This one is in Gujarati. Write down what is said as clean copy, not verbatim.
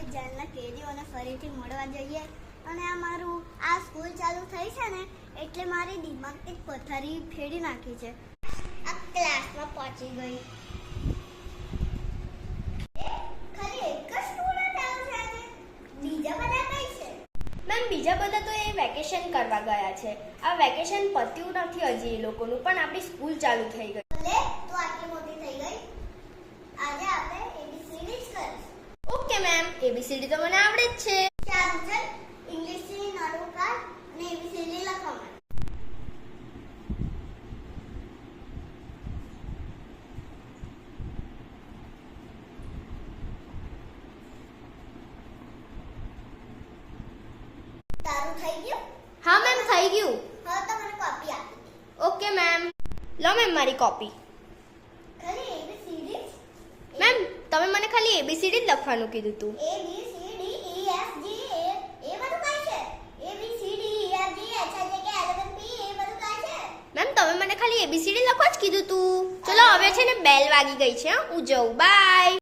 આજે જેલના કેદીઓને ફરીથી મળવા જઈએ અને આ સ્કૂલ ચાલુ થઈ છે ને એટલે મારી દિમાગની પથારી ફેડી નાખી છે. આ ક્લાસમાં પહોંચી ગઈ. ખાલી એક જ સ્ટુડન્ટ આવ્યો છે આજે. બીજા બધા કઈ છે? મેમ બીજા બધા તો એ વેકેશન કરવા ગયા છે. આ વેકેશન પત્યું નથી હજી એ લોકોનું, પણ આપણી સ્કૂલ ચાલુ થઈ ગઈ. લે તો આટલી મોટી થઈ ગઈ. આજે આપણે ABCD જ કરીશું. ઓકે મેમ, એબીસીડી તો મને આવડે જ છે. ચાલો ચાલ ઇંગ્લિશની નોટબુક કાઢ અને ABCD લખવા માંડ. તારું થઈ ગયું? હા મેમ, થઈ ગયું. હવે તો મને કોપી આપી દે. ઓકે મેમ, લો મેમ મારી કોપી. ખાલી ABCD મેમ તમે મને ખાલી એબીસીડી જ લખવાનું કીધું હતું. A B C D E F G એ બધું કઈ છે? A B C D E F G H I J K L M N P એ બધું કઈ છે? મેમ તમે મને ખાલી એબીસીડી લખવા જ કીધું હતું. ચલો હવે છે ને બેલ વાગી ગઈ છે. હું જઉં. બાય.